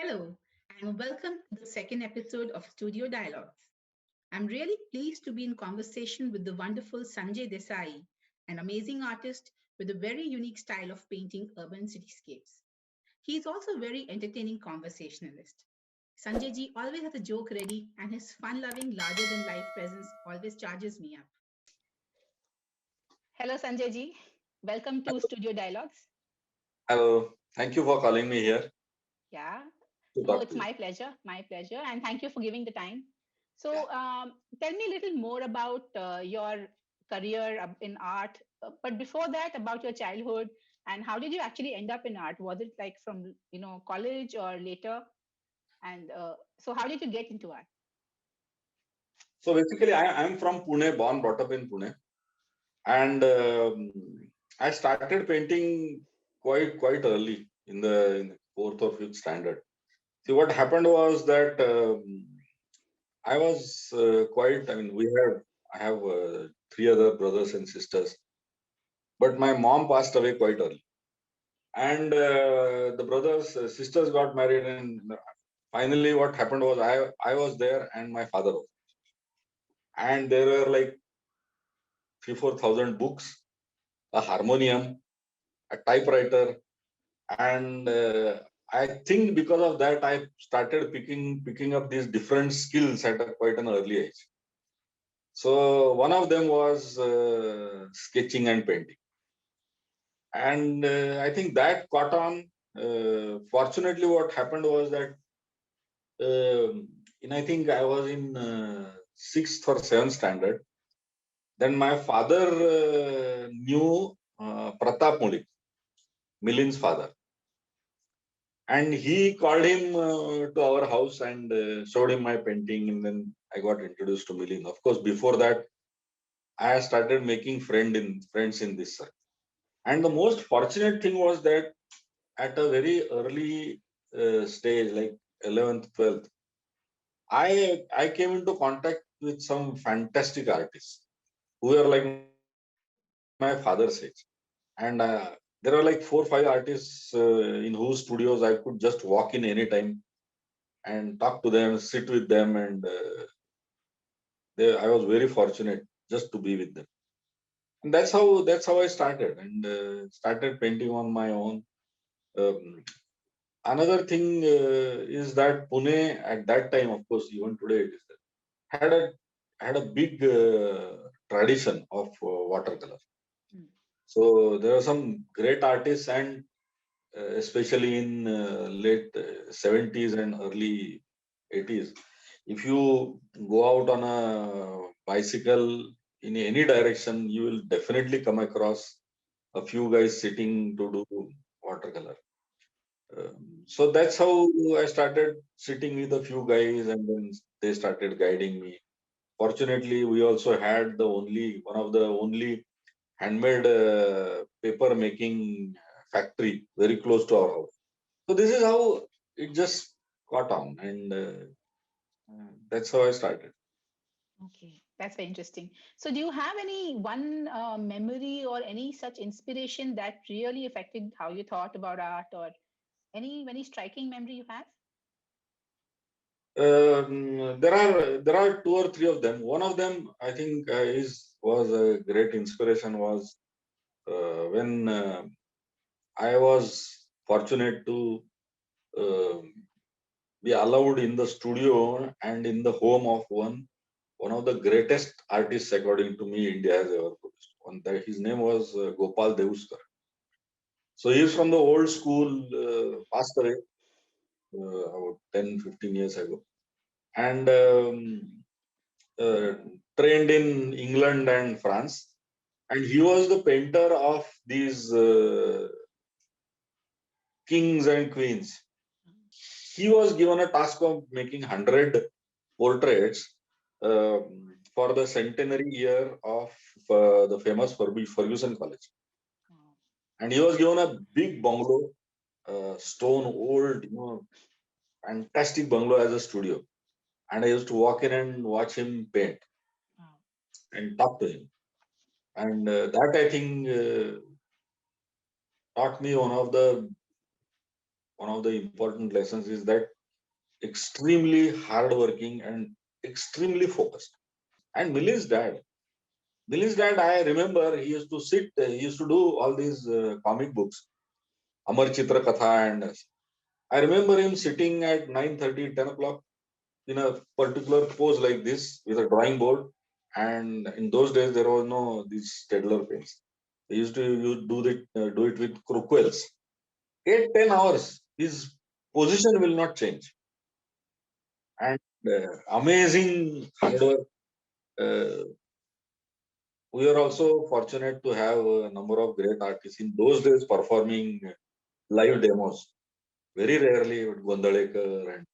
Hello, and welcome to the second episode of Studio Dialogues. I'm really pleased to be in conversation with the wonderful Sanjay Desai, an amazing artist with a very unique style of painting urban cityscapes. He is also a very entertaining conversationalist. Sanjay ji always has a joke ready, and his fun loving, larger than life presence always charges me up. Hello, Sanjay ji. Welcome to Studio Dialogues. Hello. Thank you for calling me here Yeah. to Oh, talk it's to you. my pleasure, and thank you for giving the time. Yeah. So, tell me a little more about your career in art. But before that, about your childhood and how did you actually end up in art? Was it like from college or later? And so, how did you get into art? So basically, I'm from Pune, born, brought up in Pune, and I started painting quite early in the fourth or fifth standard. See, what happened was that I was quite. I mean, I have three other brothers and sisters, but my mom passed away quite early, and the sisters got married, and finally, what happened was I was there, and my father was, and there were like 3,000 4,000 books, a harmonium, a typewriter, and I think because of that I started picking up these different skills at quite an early age. So one of them was sketching and painting, and I think that caught on. Fortunately, what happened was that in I think I was in sixth or seventh standard. Then my father knew Pratap Mulik, Milin's father, and he called him to our house and showed him my painting, and then I got introduced to Milin. Of course, before that, I started making friends in this circle. And the most fortunate thing was that at a very early stage, like 11th, 12th, I came into contact with some fantastic artists who were like my father's age. And there are like 4 5 artists in whose studios I could just walk in anytime and talk to them, sit with them, and I was very fortunate just to be with them. And that's how I started and started painting on my own. Um, Another thing is that Pune at that time, of course, even today it is there, had a big tradition of watercolor. Mm. So there are some great artists, and especially in late 70s and early 80s, if you go out on a bicycle in any direction, you will definitely come across a few guys sitting to do watercolor. So that's how I started sitting with a few guys, and then they started guiding me. Fortunately, we also had one of the only handmade paper making factory very close to our house. So this is how it just caught on, and that's how I started. Okay, that's very interesting. So, do you have any one memory or any such inspiration that really affected how you thought about art, or any very striking memory you have? There are two or three of them. One of them, I think, is was a great inspiration was when I was fortunate to uh, be allowed in the studio and in the home of one of the greatest artists, according to me, India has ever produced. His name was Gopal Devuskar. So he is from the old school, passed away about 10, 15 years ago, and uh, trained in England and France. And he was the painter of these kings and queens. He was given a task of making 100 portraits for the centenary year of the famous Ferguson College. Wow. And he was given a big bungalow, stone, old, fantastic bungalow as a studio. And I used to walk in and watch him paint Wow. and talk to him. And that I think taught me one of the important lessons is that extremely hardworking and extremely focused. And Millie's dad, I remember he used to he used to do all these comic books, Amar Chitra Katha, and I remember him sitting at 9:30, 10 o'clock in a particular pose like this with a drawing board. And in those days, there was no these Stedler pens. They used to do it with Crookwells. 8-10 hours, his position will not change. And amazing hard work. Uh, we are also fortunate to have a number of great artists in those days performing live demos. Very rarely with Gondalekar. And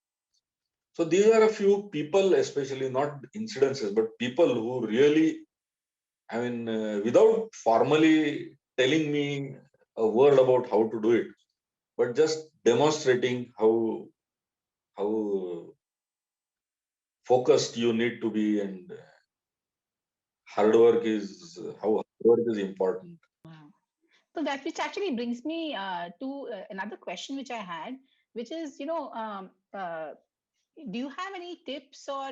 so these are a few people, especially not incidences, but people who really, I mean, without formally telling me a word about how to do it, but just demonstrating how focused you need to be, and hard work is how hard work is important. Wow. So that which actually brings me to another question which I had, which is, do you have any tips or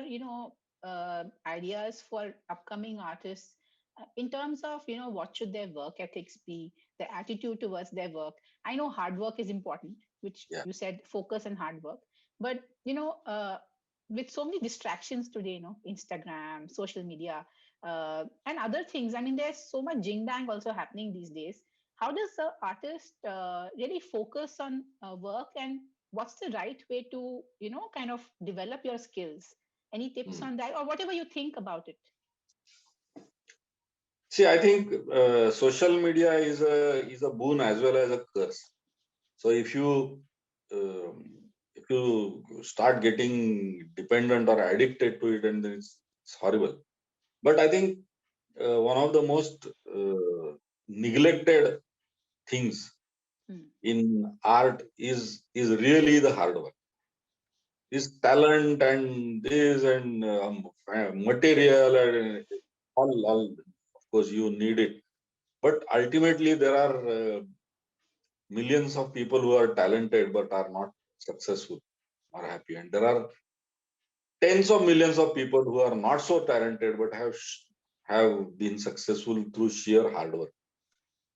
ideas for upcoming artists in terms of what should their work ethics be, their attitude towards their work? I know hard work is important, which Yeah. you said, focus and hard work, but with so many distractions today, Instagram, social media, and other things. I mean, there's so much jing bang also happening these days. How does the artist really focus on work, and what's the right way to kind of develop your skills? Any tips Mm. on that, or whatever you think about it? See, I think social media is a boon as well as a curse. So um, if you start getting dependent or addicted to it, and then it's horrible. But I think one of the most neglected things Hmm. in art is really the hard work. This talent and this and material and all, of course you need it. But ultimately there are millions of people who are talented but are not successful or happy, and there are tens of millions of people who are not so talented but have been successful through sheer hard work.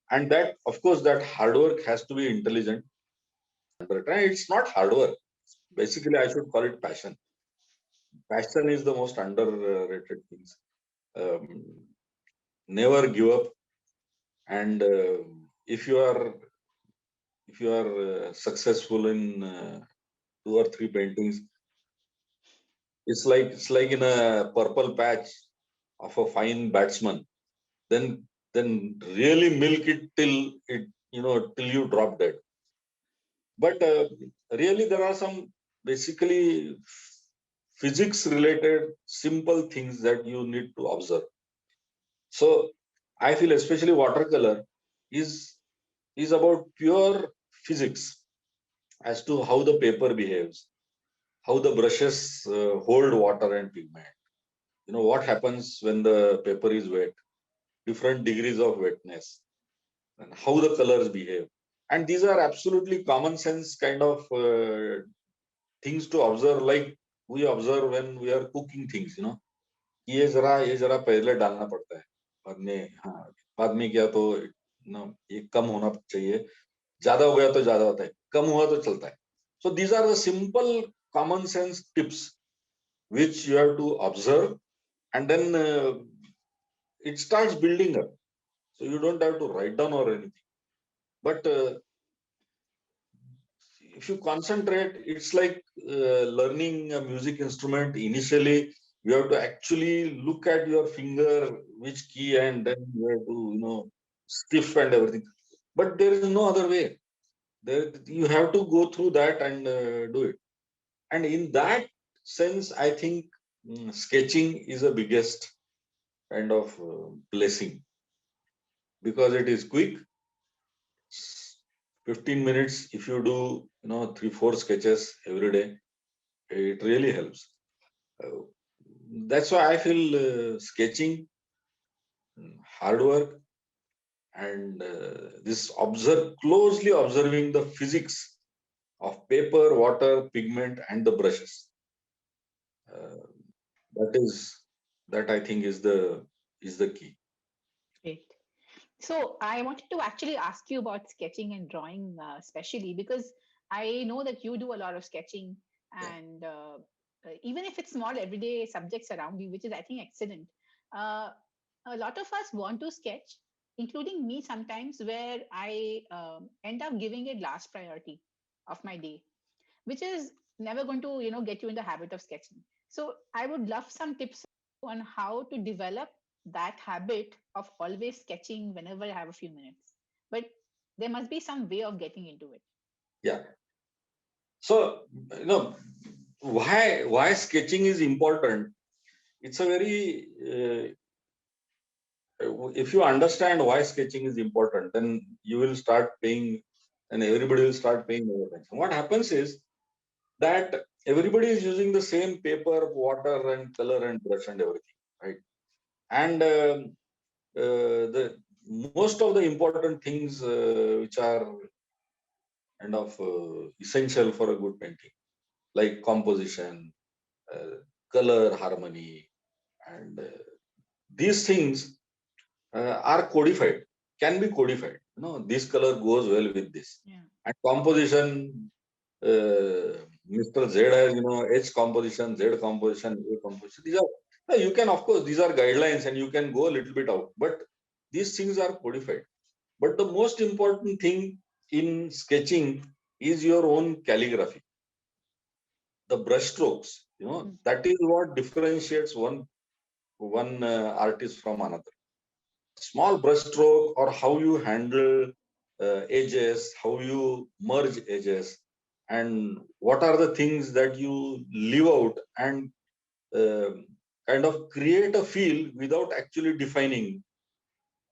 And that, of course, that hard work has to be intelligent. But it's not hard work. Basically, I should call it passion. Passion is the most underrated things. Um, Never give up. And if you are successful in 2 or 3 paintings, it's like in a purple patch of a fine batsman. Then really milk it till it till you drop dead. But really, there are some basically physics related simple things that you need to observe. So I feel especially watercolor is is about pure physics as to how the paper behaves, how the brushes hold water and pigment. What happens when the paper is wet, different degrees of wetness, and how the colors behave. And these are absolutely common sense kind of things to observe, like we observe when we are cooking things. ये जरा पहले डालना पड़ता है, बाद में क्या तो ये कम होना चाहिए, ज्यादा हो गया तो ज्यादा होता है, कम हुआ तो चलता है. So these are the simple common sense tips which you have to observe, and then it starts building up. So you don't have to write down or anything. But if you concentrate, it's like learning a music instrument. Initially, you have to actually look at your finger, which key, and then you have to, stiff and everything. But there is no other way. You have to go through that and do it. And in that sense, I think sketching is the biggest kind of blessing, because it is quick. 15 minutes, if you do, 3-4 sketches every day, it really helps. Uh, that's why I feel sketching, hard work, and this closely observing the physics of paper, water, pigment, and the brushes. Uh, that I think is the key. Great. So I wanted to actually ask you about sketching and drawing, especially because I know that you do a lot of sketching, Yeah. and even if it's small everyday subjects around you, which is I think excellent. Uh, a lot of us want to sketch, including me sometimes, where I end up giving it last priority of my day, which is never going to get you in the habit of sketching. So I would love some tips on how to develop that habit of always sketching whenever I have a few minutes, but there must be some way of getting into it. Yeah. So why sketching is important. It's a very if you understand why sketching is important, then you will start paying, and everybody will start paying more attention. What happens is that everybody is using the same paper, water, and color and brush and everything, right? And the most of the important things which are kind of essential for a good painting, like composition, color harmony, and these things are codified, can be codified. This color goes well with this. Yeah. And composition, Mr. Z has, H composition, Z composition, A composition. You can, of course, these are guidelines and you can go a little bit out, but these things are codified. But the most important thing in sketching is your own calligraphy, the brush strokes. That is what differentiates one artist from another. Small brush stroke, or how you handle edges, how you merge edges, and what are the things that you leave out and uh, kind of create a feel without actually defining.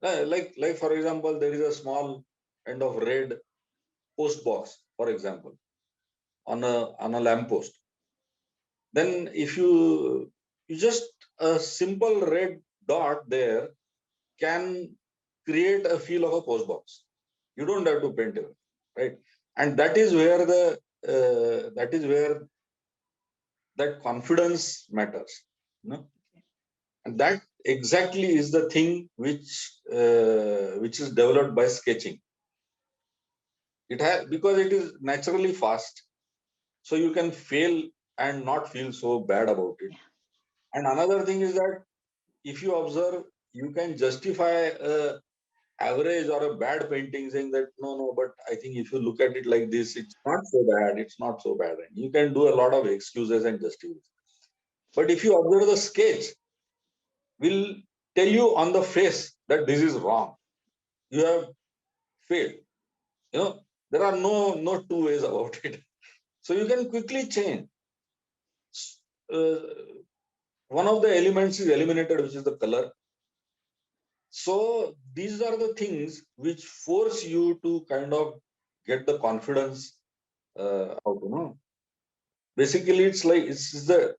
Like for example, there is a small kind of red post box, for example, on a lamp post. Then if you just a simple red dot there can create a feel of a post box. You don't have to paint it, right? And that is where that confidence matters, and that exactly is the thing which is developed by sketching. It has, because it is naturally fast, so you can fail and not feel so bad about it. Yeah. And another thing is that if you observe, you can justify a average or a bad painting saying that no, but I think if you look at it like this, it's not so bad, it's not so bad. And you can do a lot of excuses and justifications. But if you observe the sketch, will tell you on the face that this is wrong. You have failed. There are no two ways about it. So you can quickly change. Uh, One of the elements is eliminated, which is the color. So these are the things which force you to kind of get the confidence out. Basically, it's like it's the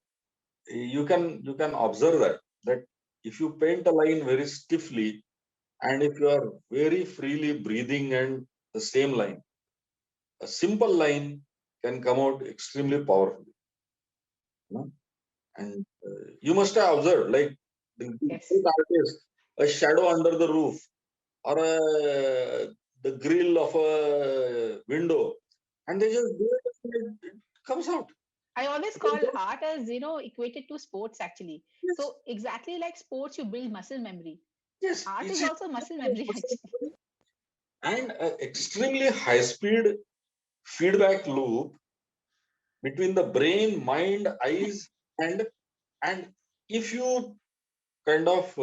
you can observe that if you paint a line very stiffly, and if you are very freely breathing and the same line, a simple line can come out extremely powerful. And you must have observed, like the Yes. great artist, a shadow under the roof, or the grill of a window, and they just do it, and it comes out. I always call art as equated to sports actually. Yes, So exactly like sports, you build muscle memory. yes, Art it's is also muscle memory actually. and an extremely high speed feedback loop between the brain, mind, eyes, and if you kind of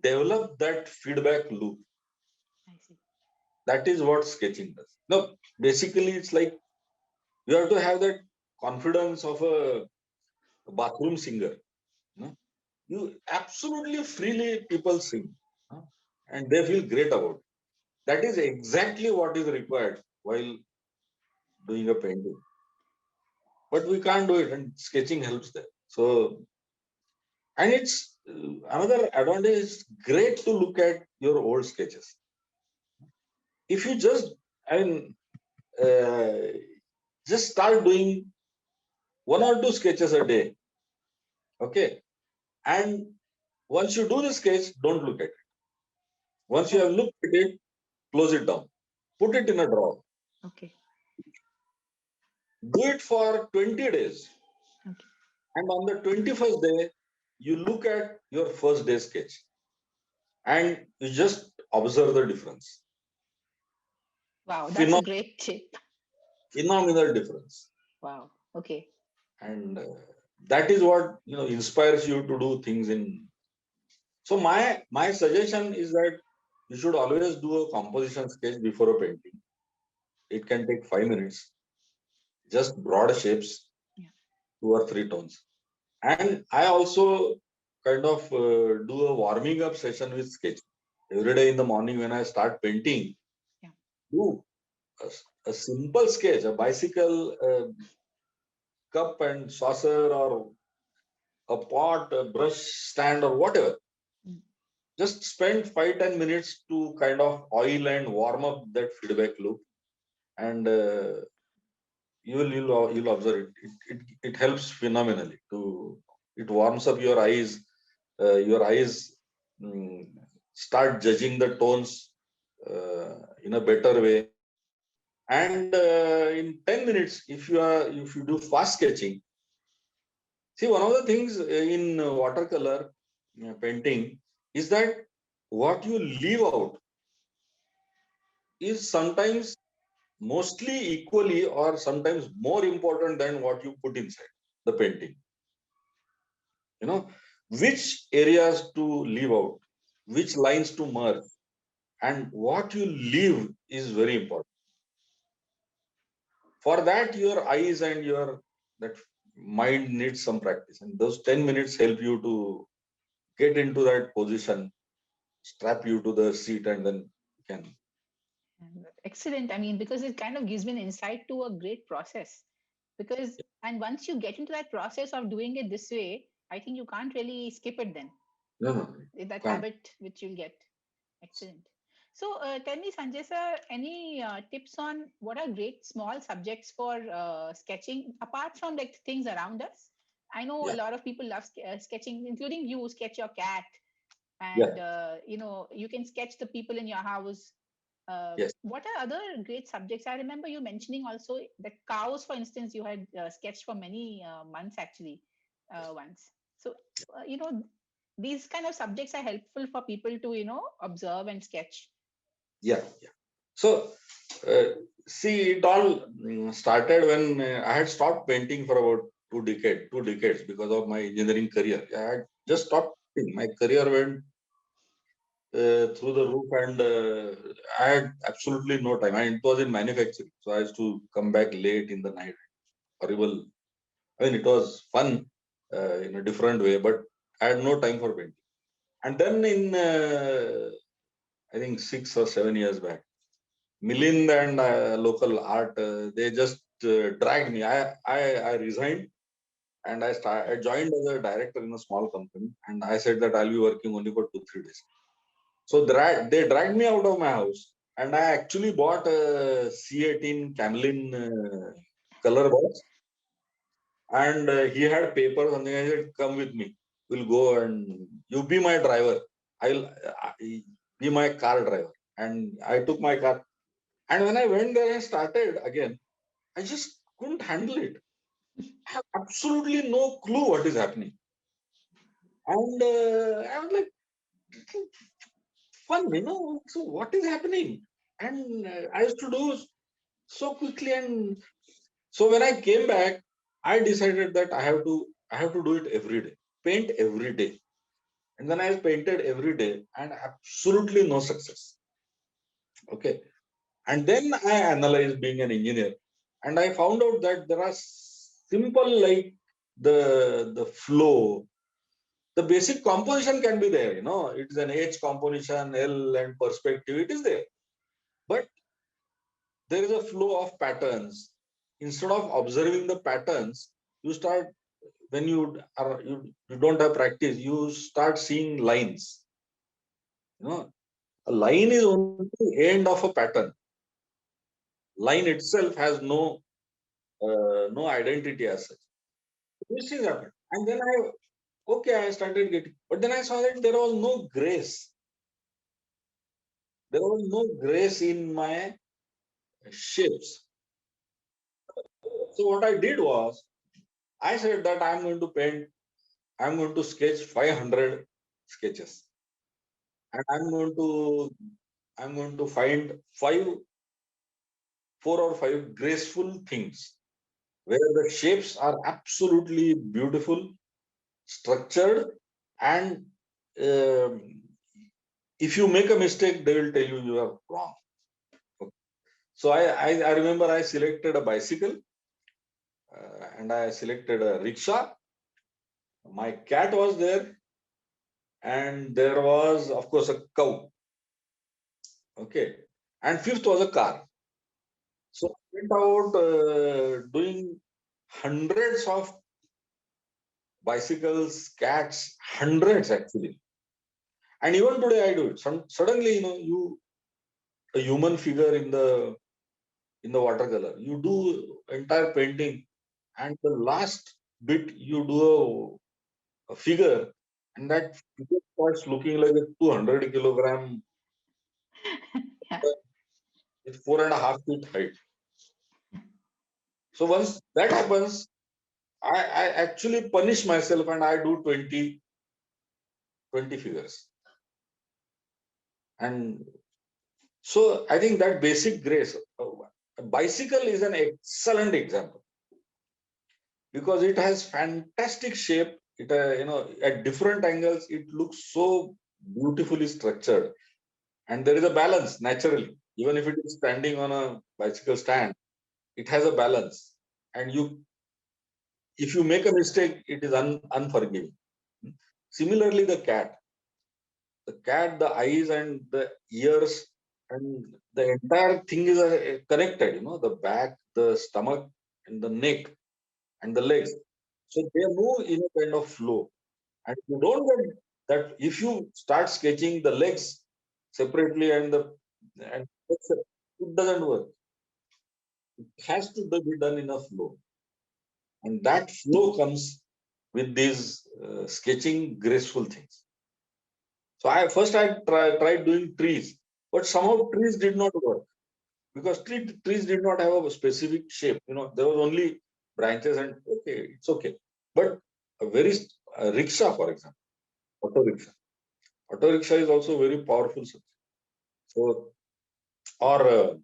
develop that feedback loop, I see. that is what sketching does. No, basically it's like you have to have that confidence of a bathroom singer. You absolutely freely people sing, and they feel great about it. That is exactly what is required while doing a painting. But we can't do it, and sketching helps there. So, and it's another advantage is great to look at your old sketches. If you just, I mean, just start doing 1 or 2 sketches a day. Okay. And once you do the sketch, don't look at it. Once you have looked at it, close it down. Put it in a drawer. Okay. Do it for 20 days. Okay. And on the 21st day, you look at your first day sketch and you just observe the difference. Wow, that's a great tip. Phenomenal difference. Wow. Okay. And that is what inspires you to do things in. So my suggestion is that you should always do a composition sketch before a painting. It can take 5 minutes. Just broad shapes, 2 or 3 tones. And I also kind of do a warming up session with sketch. Every day in the morning when I start painting, do a simple sketch, a bicycle, cup and saucer, or a pot, a brush stand, or whatever. Just spend 5-10 minutes to kind of oil and warm up that feedback loop, and you'll observe it helps phenomenally. It warms up your eyes. Your eyes start judging the tones in a better way. And in 10 minutes, if you do fast sketching, see, one of the things in watercolor painting is that what you leave out is sometimes mostly equally or sometimes more important than what you put inside the painting. Which areas to leave out, which lines to merge, and what you leave is very important. For that, your eyes and that mind needs some practice, and those 10 minutes help you to get into that position, strap you to the seat, and then you can. Excellent. I mean, because it kind of gives me an insight to a great process. And once you get into that process of doing it this way, I think you can't really skip it then. No. That habit which you'll get. Excellent. So tell me, Sanjay sir, any tips on what are great small subjects for sketching apart from like things around us? I know a lot of people love sketching, including you. Sketch your cat, and you can sketch the people in your house. Yes. What are other great subjects? I remember you mentioning also the cows, for instance, you had sketched for many months actually once. So these kind of subjects are helpful for people to observe and sketch. Yeah. So see, it all started when I had stopped painting for about 2 decades because of my engineering career. I had just stopped painting. My career went through the roof, and I had absolutely no time. And it was in manufacturing, so I used to come back late in the night. Horrible. I mean, it was fun in a different way, but I had no time for painting. And then in I think 6 or 7 years back, Milind and local art, they just dragged me. I resigned, and I joined as a director in a small company, and I said that I'll be working only for 2-3 days. So they dragged me out of my house, and I actually bought a C18 Camlin color box, and he had paper, something. I said, "Come with me. We'll go, and you be my driver. I'll be my car driver." And I took my car. And when I went there and started again, I just couldn't handle it. I have absolutely no clue what is happening. And I was like, fun, so what is happening? And I used to do so quickly. And so when I came back, I decided that I have to do it every day, paint every day. And then I painted every day and absolutely no success. Okay. And then I analyzed, being an engineer, and I found out that there are simple, like the flow, the basic composition can be there. It is an H composition, L and perspective. It is there, but there is a flow of patterns. Instead of observing the patterns, you start, when you don't have practice, you start seeing lines. A line is only the end of a pattern. line itself has no identity as such. This things happened. And then I started getting, but then I saw that there was no grace. There was no grace in my shapes. So what I did was, I said that I'm going to sketch 500 sketches. And I'm going to find 4 or 5 graceful things where the shapes are absolutely beautiful, structured, and if you make a mistake, they will tell you are wrong. Okay. So I remember I selected a bicycle and I selected a rickshaw. My cat was there, and there was, of course, a cow. Okay. And fifth was a car. So I went out doing hundreds of bicycles, cats, hundreds actually. And even today I do it. Suddenly, a human figure in the watercolor. You do entire painting, and the last bit you do a figure, and that figure starts looking like a 200 kilogram Yeah. with 4.5 feet height. So once that happens, I actually punish myself and I do 20 figures. And so I think that basic grace, a bicycle is an excellent example because it has fantastic shape. It, at different angles, it looks so beautifully structured. And there is a balance naturally. Even if it is standing on a bicycle stand, it has a balance. And if you make a mistake, it is unforgiving. Similarly, the cat, the eyes and the ears and the entire thing is connected, the back, the stomach, and the neck and the legs. So they move in a kind of flow. And you don't get that if you start sketching the legs separately and it doesn't work. It has to be done in a flow. And that flow comes with these sketching graceful things. So I tried doing trees, but somehow trees did not work because trees did not have a specific shape. There was only branches and okay, it's okay. But a rickshaw, for example, auto rickshaw. Auto rickshaw is also very powerful subject. So, or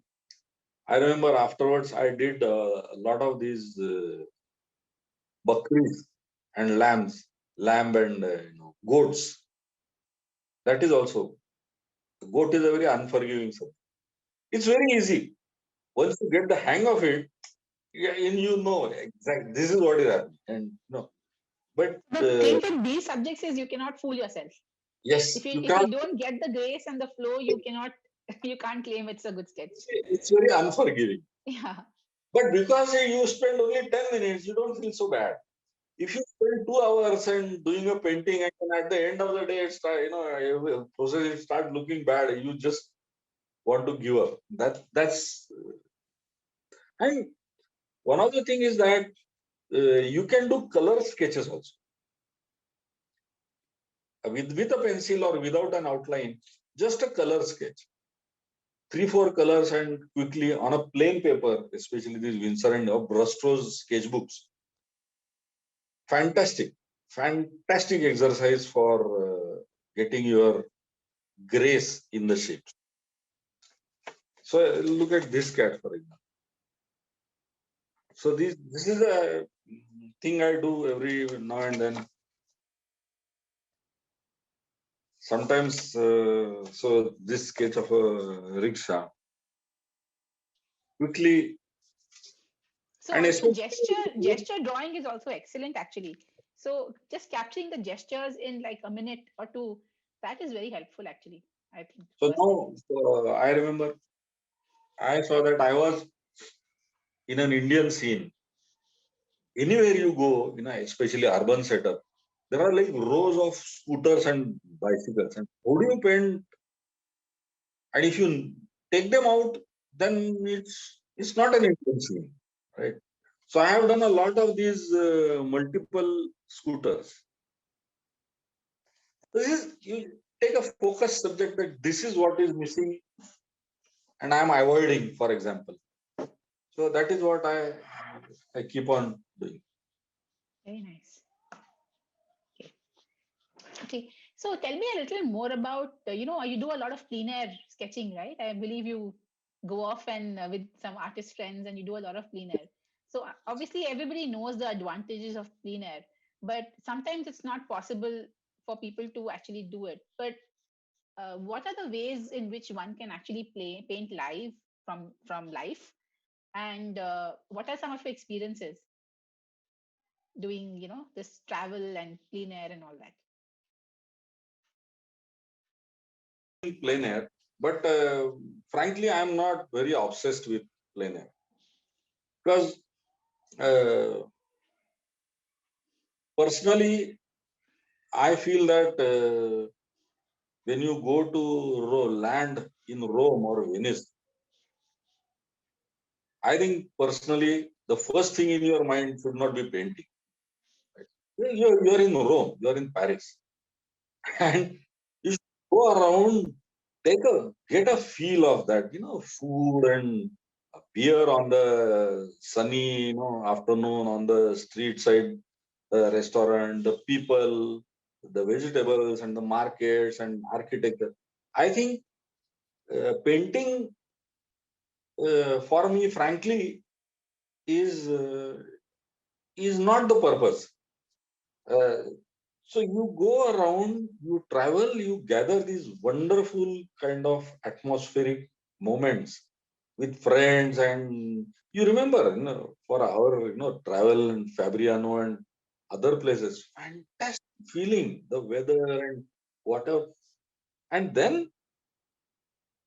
I remember afterwards I did a lot of these bakris and lamb and goats. That is also, goat is a very unforgiving subject. It's very easy. Once you get the hang of it, and exactly this is what is happening. And but The thing with these subjects is you cannot fool yourself. yes, If you don't get the grace and the flow, you can't claim it's a good sketch. It's very unforgiving. Yeah. But because you spend only 10 minutes, you don't feel so bad. If you spend 2 hours and doing a painting, and at the end of the day, process start looking bad, you just want to give up. That's and one of the thing is that you can do color sketches also with a pencil or without an outline. Just a color sketch, 3-4 colors, and quickly on a plain paper, especially these Winsor and Brustro's sketchbooks. Fantastic exercise for getting your grace in the shapes. So look at this cat, for example. So this is a thing I do every now and then. Sometimes, so this sketch of a rickshaw. Quickly. So also gesture drawing is also excellent actually. So just capturing the gestures in like a minute or two, that is very helpful actually, I think. So now I remember I saw that I was in an Indian scene. Anywhere you go, especially urban setup, there are like rows of scooters and bicycles. And how do you paint? And if you take them out, then it's It's not an intention, right? So I have done a lot of these multiple scooters. So you take a focused subject that this is what is missing and I am avoiding, for example. So that is what I keep on doing. Very nice. Okay. So tell me a little more about, you do a lot of plein air sketching, right? I believe you go off and with some artist friends and you do a lot of plein air. So obviously everybody knows the advantages of plein air, but sometimes it's not possible for people to actually do it. But what are the ways in which one can actually paint live from life? And what are some of your experiences doing, this travel and plein air and all that? Plein air, but frankly, I am not very obsessed with plein air because personally, I feel that when you go to land in Rome or Venice, I think personally, the first thing in your mind should not be painting. Right? You're in Rome, you're in Paris, and you should go around, get a feel of that, food and a beer on the sunny, afternoon on the street side restaurant, the people, the vegetables and the markets and architecture. I think painting for me, frankly, is uh, is not the purpose. Uh, so you go around, you travel, you gather these wonderful kind of atmospheric moments with friends, and you remember, for our travel in Fabriano and other places, fantastic feeling, the weather and whatever, and then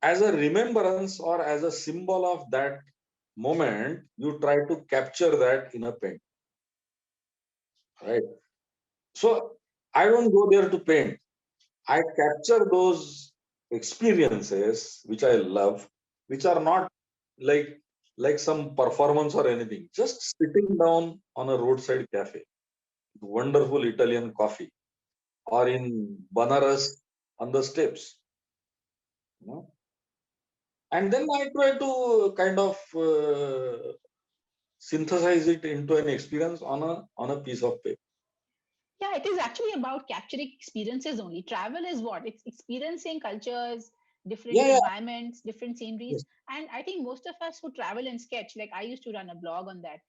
as a remembrance or as a symbol of that moment, you try to capture that in a paint, right? So I don't go there to paint. I capture those experiences which I love, which are not like like some performance or anything. Just sitting down on a roadside cafe, wonderful Italian coffee, or in Banaras on the steps, you know. And then I try to kind of synthesize it into an experience on a piece of paper. Yeah, it is actually about capturing experiences only. Travel is what? It's experiencing cultures, different Yeah, yeah, environments, different sceneries. yes, And I think most of us who travel and sketch, like I used to run a blog on that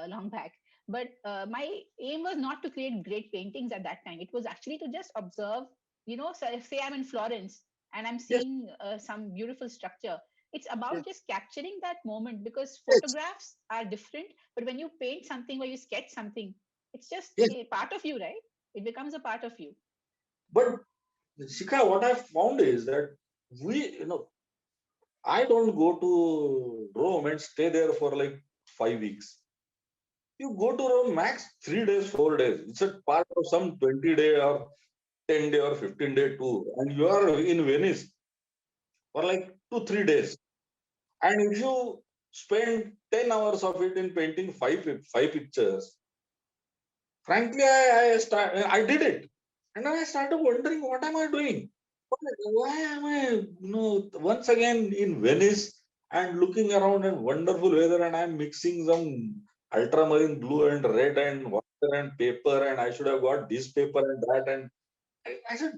long back. But my aim was not to create great paintings at that time. It was actually to just observe, so say I'm in Florence and I'm yes, seeing some beautiful structure. It's yes, about just capturing that moment because yes, photographs are different. But when you paint something or you sketch something, it's just yes. a part of you, right? It becomes a part of you. But Shikha, what I found is that I don't go to Rome and stay there for like 5 weeks. You go to Rome max 3 days, 4 days. It's a part of some 20-day or 10-day or 15-day tour, and you are in Venice for like 2, 3 days. And if you spend 10 hours of it in painting five pictures, frankly, I did it. And then I started wondering, what am I doing? Why am I, once again in Venice and looking around and wonderful weather, and I'm mixing some ultramarine blue and red and water and paper, and I should have got this paper and that. And I said,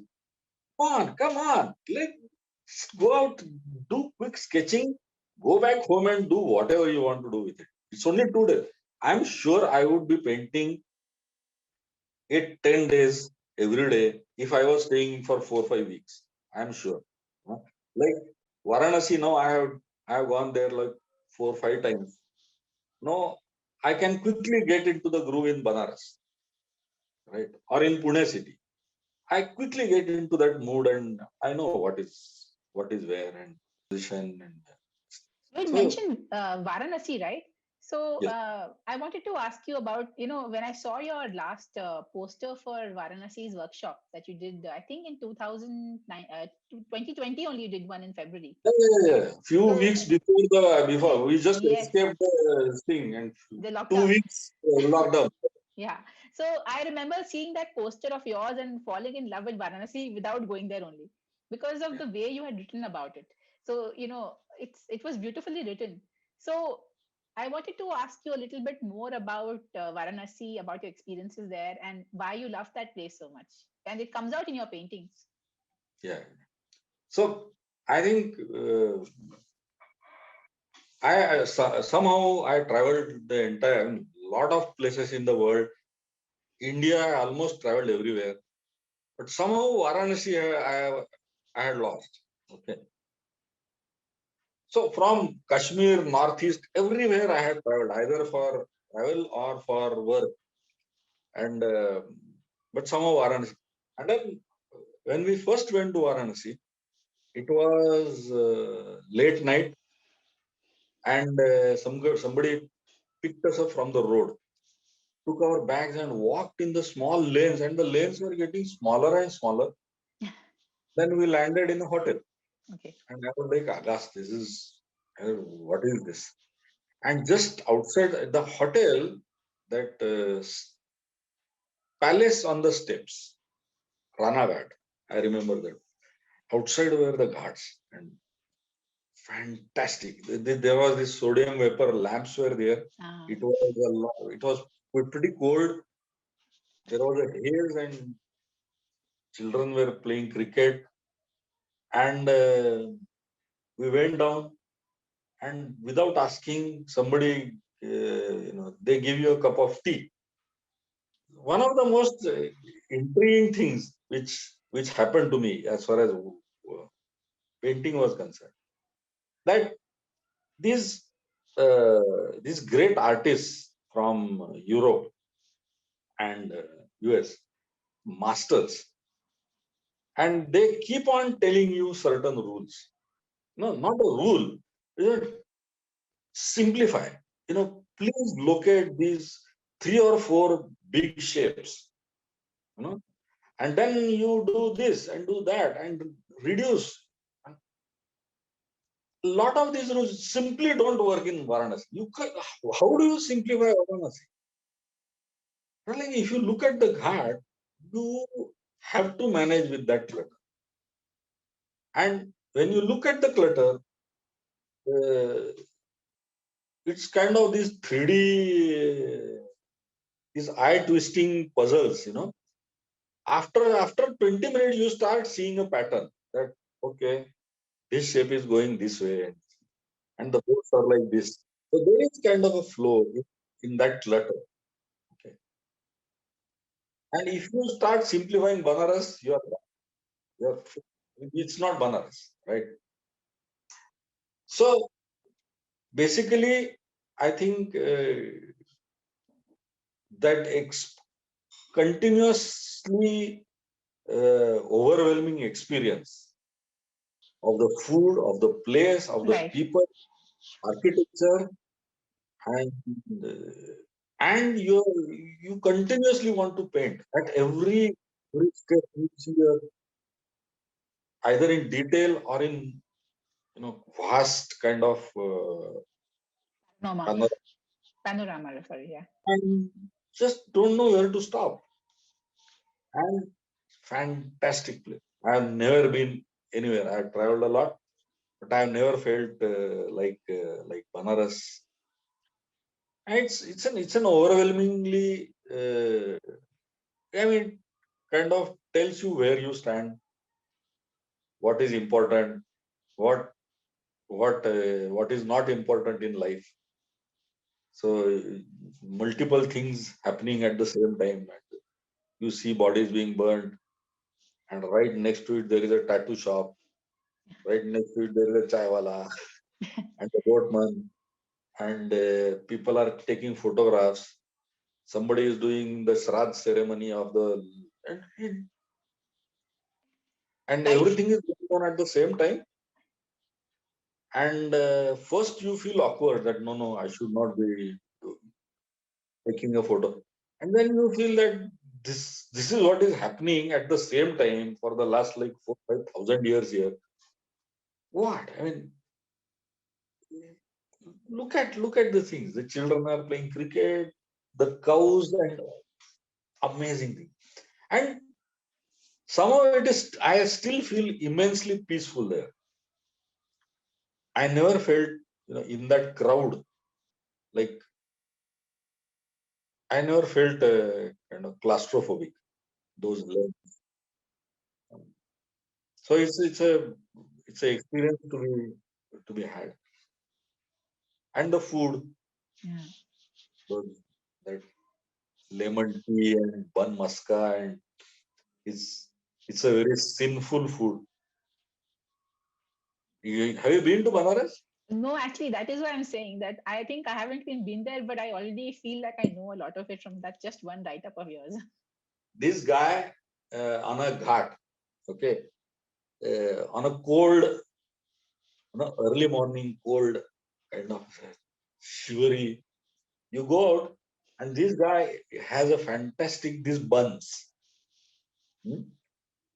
come on, let's go out, do quick sketching, go back home and do whatever you want to do with it. It's only 2 days. I'm sure I would be painting it 10 days every day if I was staying for 4 or 5 weeks. I'm sure. Huh? Like Varanasi now, I have gone there like 4 or 5 times. No, I can quickly get into the groove in Banaras, right? Or in Pune city. I quickly get into that mood and I know what is where and position and You had so mentioned Varanasi, right? So Yes. I wanted to ask you about, when I saw your last poster for Varanasi's workshop that you did, I think in 2009, 2020 only you did one in February. Yeah. Few So weeks before we just yes, escaped the thing, and the 2 lockdown. weeks lockdown. Yeah. So I remember seeing that poster of yours and falling in love with Varanasi without going there only because of the way you had written about it. So, it was beautifully written. So I wanted to ask you a little bit more about Varanasi, about your experiences there and why you love that place so much. And it comes out in your paintings. Yeah. So I think somehow I traveled the entire lot of places in the world. India, I almost traveled everywhere, but somehow Varanasi I had lost. Okay. So from Kashmir, Northeast, everywhere I had traveled, either for travel or for work. And but somehow Varanasi. And then when we first went to Varanasi, it was late night, and somebody picked us up from the road, took our bags and walked in the small lanes, and the lanes were getting smaller and smaller. Then we landed in a hotel, Okay. and I was like, Agas, what is this? And just outside the hotel, that palace on the steps, Rana Ghat, I remember that. Outside were the ghats, and fantastic. There was this sodium vapor lamps were there. Uh, It was pretty cold. There was a haze, and children were playing cricket. And we went down, and without asking, somebody, they give you a cup of tea. One of the most intriguing things which happened to me as far as painting was concerned, that these these great artists from Europe and US, masters, and they keep on telling you certain rules. No, not a rule. Simplify. Please locate these 3 or 4 big shapes. You know, and then you do this and do that and reduce. A lot of these rules simply don't work in Varanasi. How do you simplify Varanasi? Like, if you look at the ghat, you have to manage with that clutter. And when you look at the clutter, it's kind of these 3D, these eye twisting puzzles. After 20 minutes, you start seeing a pattern that, okay, this shape is going this way, and the boats are like this. So there is kind of a flow in that clutter. Okay. And if you start simplifying Banaras, you're it's not Banaras, right? So basically, I think that continuously overwhelming experience of the food, of the place, of the right. people, architecture, and you continuously want to paint at every step. You see either in detail or in vast kind of Panorama. panorama, Panorama, sorry. Yeah. and just don't know where to stop. And fantastic place. I have never been anywhere. I have traveled a lot, but I have never felt like Banaras. And it's an overwhelmingly. I mean, kind of tells you where you stand, what is important, what what is not important in life. So multiple things happening at the same time. You see bodies being burned, and right next to it there is a tattoo shop. Right next to it there is a chai wala and a boatman, and people are taking photographs. Somebody is doing the Shraddh ceremony of the, and, and Life. everything is going on at the same time. And first you feel awkward that no, I should not be taking a photo. And then you feel that this is what is happening at the same time for the last like 4,000-5,000 years here. What? I mean, look at the things. The children are playing cricket, the cows, and amazing thing. And somehow it is. I still feel immensely peaceful there. I never felt, in that crowd, like I never felt kind of claustrophobic. Those levels. So it's a experience to be had. And the food, Yeah. those, that lemon tea and bun maska, and it's a very sinful food. Have you been to Banaras? No, actually, that is why I'm saying that I think I haven't been there, but I already feel like I know a lot of it from that just one write up of yours. This guy on a ghat, okay, on a cold, early morning cold, kind of shivery. You go out, and this guy has a fantastic these buns, hmm?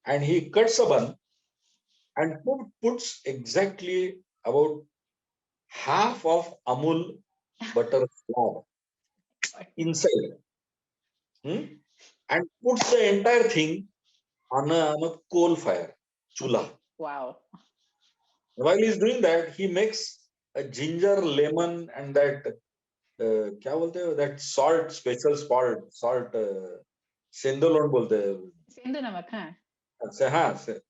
And he cuts a bun and puts exactly about half of Amul butter slab inside, hmm? And puts the entire thing on a coal fire, chula. Okay. Wow. While he's doing that, he makes a ginger, lemon, and that क्या बोलते हैं that salt, special salt सेंधो लोन बोलते हैं. Sindhu namak, huh? हाँ,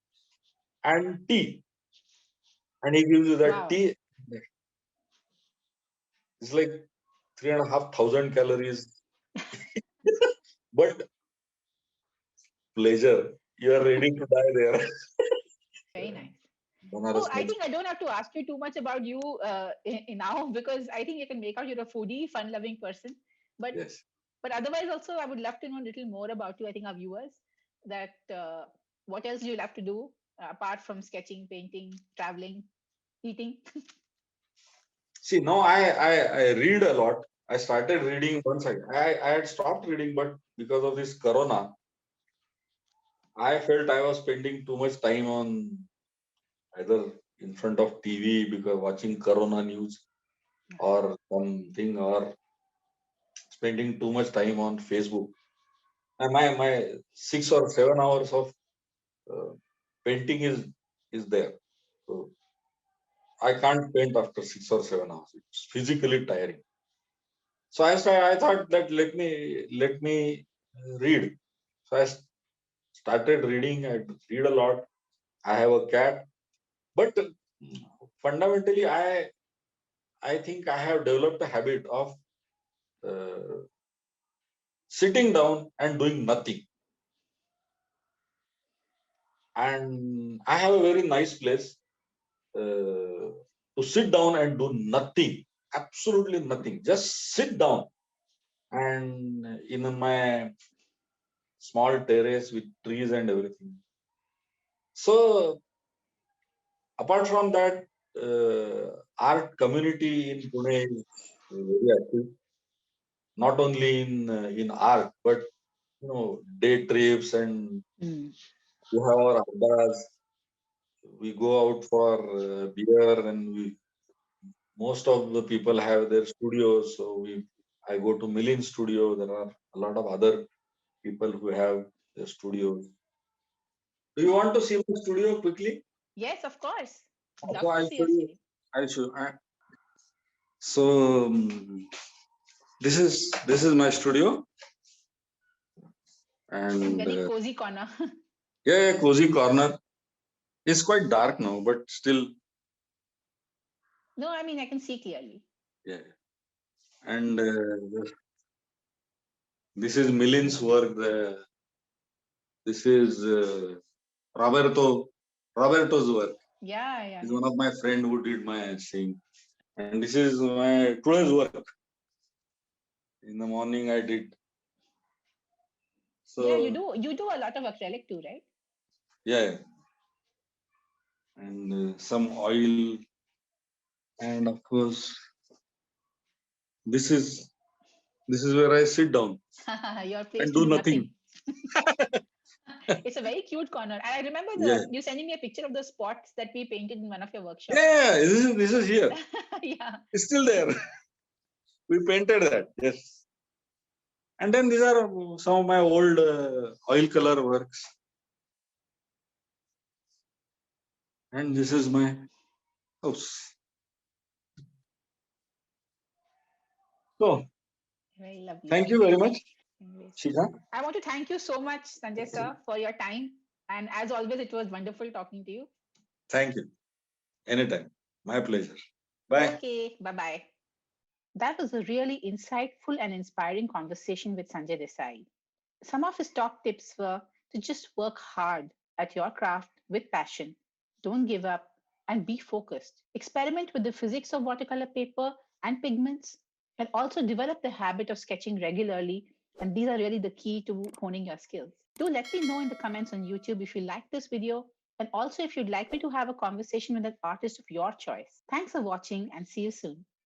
and tea, and he gives you that Wow. tea. It's like 3,500 calories, but pleasure. You are ready to die there. Very nice. Banaras So I Magic. think I don't have to ask you too much about you now because I think you can make out you're a foodie, fun-loving person. But Yes. but otherwise, also I would love to know a little more about you. I think our viewers that what else do you love to do apart from sketching, painting, traveling, eating? See, now I read a lot. I started reading once. I had stopped reading, but because of this Corona, I felt I was spending too much time on either in front of TV because watching Corona news or something, or spending too much time on Facebook. And my 6 or 7 hours of uh, painting is there. So I can't paint after 6 or 7 hours. It's physically tiring. So I thought that let me read. So I started reading. I read a lot. I have a cat, but fundamentally, I think I have developed a habit of uh, sitting down and doing nothing. And I have a very nice place to sit down and do nothing, absolutely nothing. Just sit down and in my small terrace with trees and everything. So apart from that, art community in Pune is very active. Not only in art, but day trips, and Mm. we have our addas. We go out for beer, and most of the people have their studios. So I go to Milin studio. There are a lot of other people who have their studios. Do you want to see my studio quickly? Yes, of course. So Love to I'll see show your you. studio. I'll show. So this is my studio, and Very cozy corner. yeah, cozy corner. It's quite dark now, but still, No, I mean I can see clearly. yeah. And this is Milin's work. This is Roberto's work. Yeah, yeah, He's yeah. one of my friend who did my sing. And this is my today's work. In the morning I did. Yeah, So you do a lot of acrylic too, right? yeah, and some oil. And of course, this is where I sit down Your place and to do do nothing. It's a very cute corner. And I remember Yeah. you sending me a picture of the spots that we painted in one of your workshops. Yeah, this is here. Yeah. It's still there. We painted that. Yes. And then these are some of my old oil color works. And this is my house. So, Very lovely. thank you very much, Anyways, Shikha. I want to thank you so much, Sanjay sir, for your time. And as always, it was wonderful talking to you. Thank you. Anytime. My pleasure. Bye. Okay, bye bye. That was a really insightful and inspiring conversation with Sanjay Desai. Some of his top tips were to just work hard at your craft with passion, don't give up, and be focused. Experiment with the physics of watercolor paper and pigments, and also develop the habit of sketching regularly. And these are really the key to honing your skills. Do let me know in the comments on YouTube if you like this video, and also if you'd like me to have a conversation with an artist of your choice. Thanks for watching and see you soon.